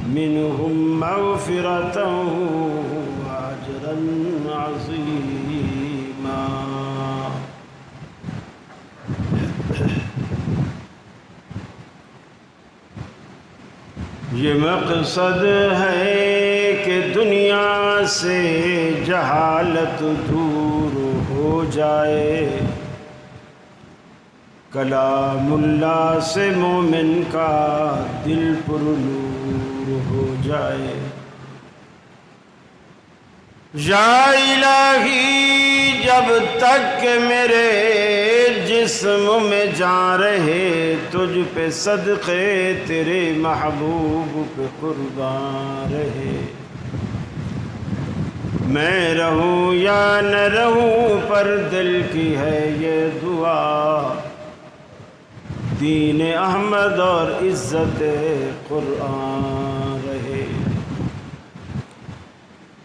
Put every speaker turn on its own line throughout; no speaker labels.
منهم مغفرة وأجرا عظيما۔ یہ مقصد ہے کہ دنیا سے جہالت دور ہو جائے، کلام اللہ سے مومن کا دل پر نور ہو جائے۔ یا الہی جب تک کہ میرے جسم میں جان رہے، تجھ پہ صدقے تیرے محبوب پہ قربان رہے۔ میں رہوں یا نہ رہوں پر دل کی ہے یہ دعا، دین احمد اور عزت قرآن رہے۔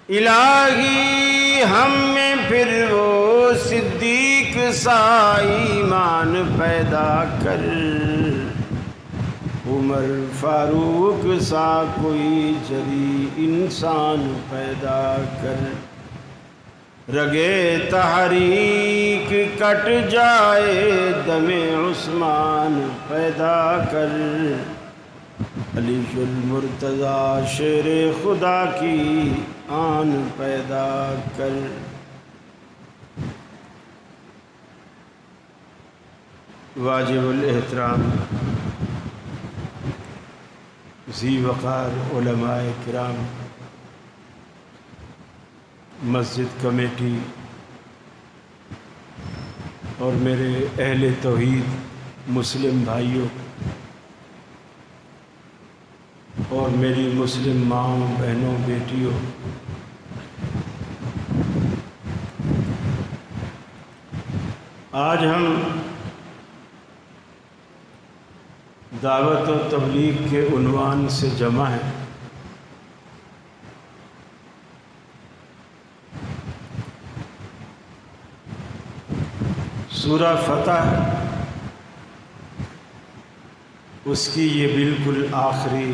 الہی ہم میں پھر وہ صدیق سا ایمان پیدا کر، عمر فاروق سا کوئی جری انسان پیدا کر، رگے تحریک کٹ جائے دم عثمان پیدا کر، علی المرتضی شیر خدا کی آن پیدا کر۔ واجب الاحترام ذی وقار علماء کرام، مسجد کمیٹی اور میرے اہل توحید مسلم بھائیوں اور میری مسلم ماؤں بہنوں بیٹیوں، آج ہم دعوت و تبلیغ کے عنوان سے جمع ہیں۔ سورہ فتح اس کی یہ بالکل آخری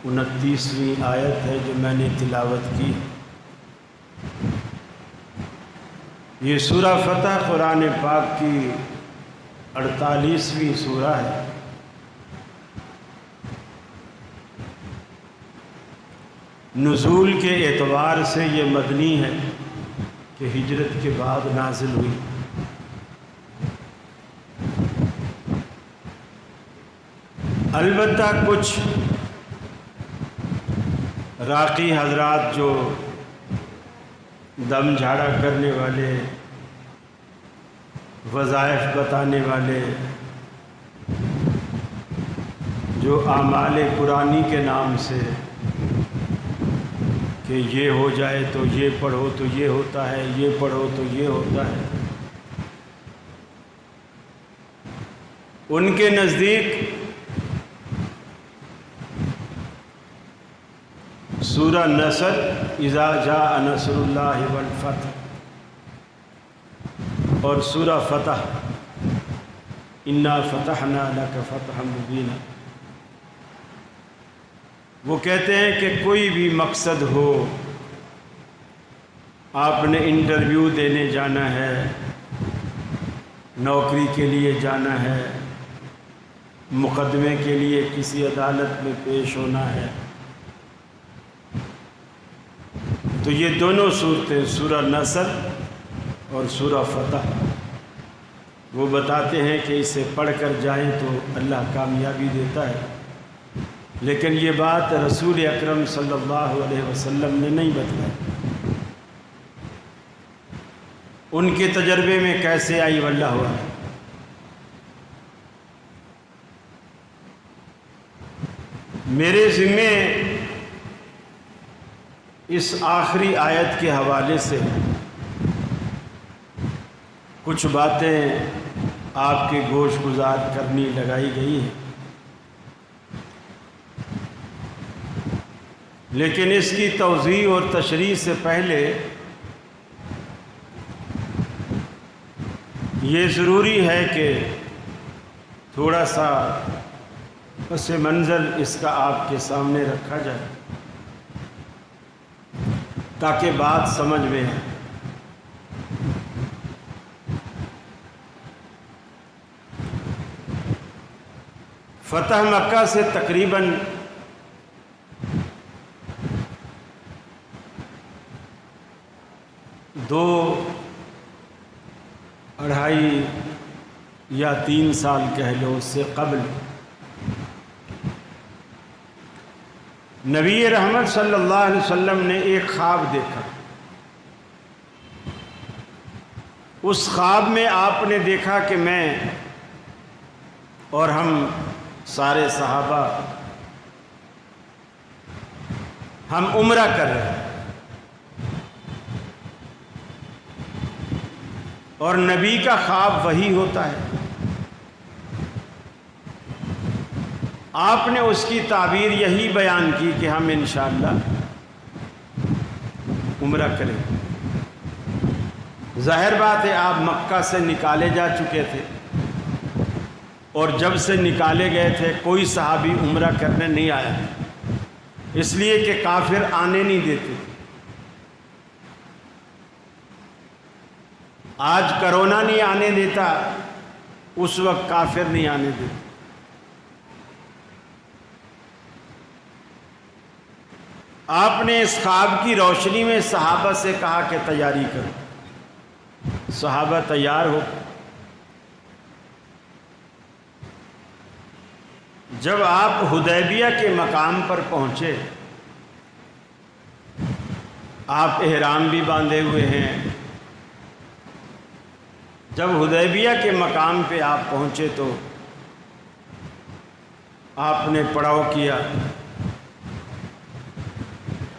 29ویں آیت ہے جو میں نے تلاوت کی۔ یہ سورہ فتح قرآن پاک کی 48ویں سورہ ہے۔ نزول کے اعتبار سے یہ مدنی ہے کہ ہجرت کے بعد نازل ہوئی۔ البتہ کچھ راقی حضرات جو دم جھاڑا کرنے والے، وظائف بتانے والے، جو اعمال قرآنی کے نام سے کہ یہ ہو جائے تو یہ پڑھو تو یہ ہوتا ہے، یہ پڑھو تو یہ ہوتا ہے، ان کے نزدیک سورہ نصر اذا جاء نصر اللہ والفتح اور سورہ فتح انا فتحنا لک فتحا مبینا، وہ کہتے ہیں کہ کوئی بھی مقصد ہو، آپ نے انٹرویو دینے جانا ہے، نوکری کے لیے جانا ہے، مقدمے کے لیے کسی عدالت میں پیش ہونا ہے، تو یہ دونوں صورتیں سورہ نصر اور سورہ فتح وہ بتاتے ہیں کہ اسے پڑھ کر جائیں تو اللہ کامیابی دیتا ہے۔ لیکن یہ بات رسول اکرم صلی اللہ علیہ وسلم نے نہیں بتلائی، ان کے تجربے میں کیسے آئی واللہ اعلم۔ میرے ذمے اس آخری آیت کے حوالے سے کچھ باتیں آپ کے گوش گزار کرنی لگائی گئی ہیں، لیکن اس کی توضیح اور تشریح سے پہلے یہ ضروری ہے کہ تھوڑا سا پس منظر اس کا آپ کے سامنے رکھا جائے تاکہ بات سمجھ میں آئے۔ فتح مکہ سے تقریباً 2-2.5 یا 3 سال کہہ لو اس سے قبل نبی رحمت صلی اللہ علیہ وسلم نے ایک خواب دیکھا۔ اس خواب میں آپ نے دیکھا کہ میں اور ہم سارے صحابہ ہم عمرہ کر رہے ہیں، اور نبی کا خواب وہی ہوتا ہے۔ آپ نے اس کی تعبیر یہی بیان کی کہ ہم انشاءاللہ عمرہ کریں۔ ظاہر بات ہے آپ مکہ سے نکالے جا چکے تھے، اور جب سے نکالے گئے تھے کوئی صحابی عمرہ کرنے نہیں آیا، اس لیے کہ کافر آنے نہیں دیتے۔ آج کرونا نہیں آنے دیتا، اس وقت کافر نہیں آنے دیتے۔ آپ نے اس خواب کی روشنی میں صحابہ سے کہا کہ تیاری کرو۔ صحابہ تیار ہو۔ جب آپ حدیبیہ کے مقام پر پہنچے، آپ احرام بھی باندھے ہوئے ہیں۔ جب حدیبیہ کے مقام پہ آپ پہنچے تو آپ نے پڑاؤ کیا،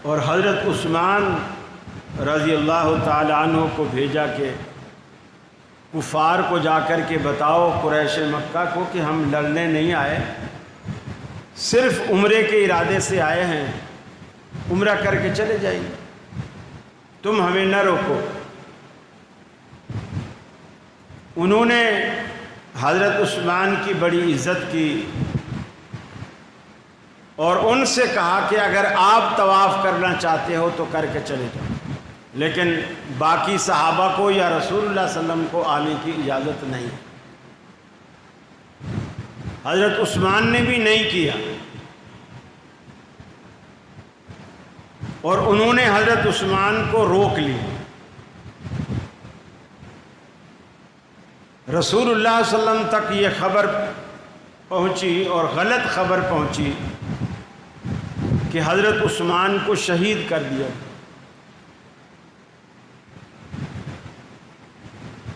اور حضرت عثمان رضی اللہ تعالی عنہ کو بھیجا کہ کفار کو جا کر کے بتاؤ قریش مکہ کو کہ ہم لڑنے نہیں آئے، صرف عمرے کے ارادے سے آئے ہیں، عمرہ کر کے چلے جائیں، تم ہمیں نہ روکو۔ انہوں نے حضرت عثمان کی بڑی عزت کی اور ان سے کہا کہ اگر آپ طواف کرنا چاہتے ہو تو کر کے چلے جاؤ، لیکن باقی صحابہ کو یا رسول اللہ صلی اللہ علیہ وسلم کو آنے کی اجازت نہیں۔ حضرت عثمان نے بھی نہیں کیا، اور انہوں نے حضرت عثمان کو روک لی۔ رسول اللہ صلی اللہ علیہ وسلم تک یہ خبر پہنچی، اور غلط خبر پہنچی کہ حضرت عثمان کو شہید کر دیا۔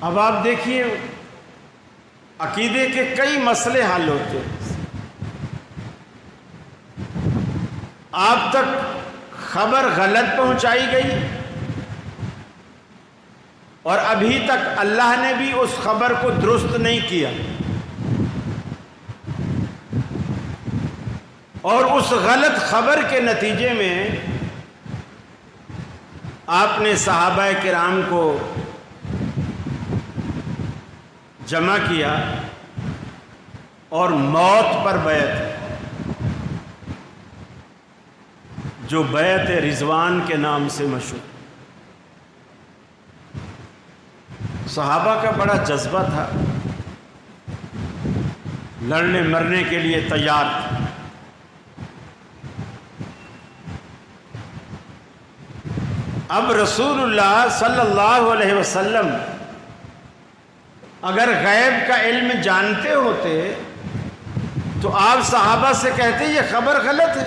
اب آپ دیکھیے عقیدے کے کئی مسئلے حل ہوتے ہیں۔ آپ تک خبر غلط پہنچائی گئی، اور ابھی تک اللہ نے بھی اس خبر کو درست نہیں کیا، اور اس غلط خبر کے نتیجے میں آپ نے صحابہ کرام کو جمع کیا اور موت پر بیعت، جو بیعت رضوان کے نام سے مشہور۔ صحابہ کا بڑا جذبہ تھا، لڑنے مرنے کے لیے تیار تھے۔ اب رسول اللہ صلی اللہ علیہ وسلم اگر غیب کا علم جانتے ہوتے تو آپ صحابہ سے کہتے یہ خبر غلط ہے،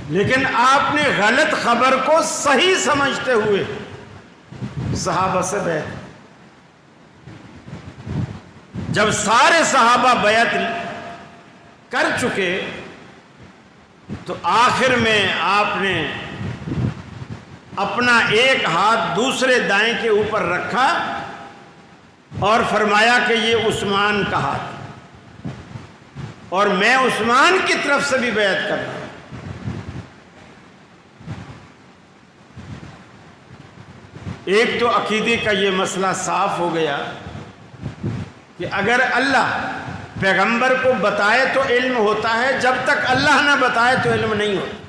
لیکن آپ نے غلط خبر کو صحیح سمجھتے ہوئے صحابہ سے بیعت۔ جب سارے صحابہ بیعت کر چکے تو آخر میں آپ نے اپنا ایک ہاتھ دوسرے دائیں کے اوپر رکھا اور فرمایا کہ یہ عثمان کا ہاتھ، اور میں عثمان کی طرف سے بھی بیعت کر رہا ہوں۔ ایک تو عقیدے کا یہ مسئلہ صاف ہو گیا کہ کہ اگر اللہ پیغمبر کو بتائے تو علم ہوتا ہے، جب تک اللہ نہ بتائے تو علم نہیں ہوتا۔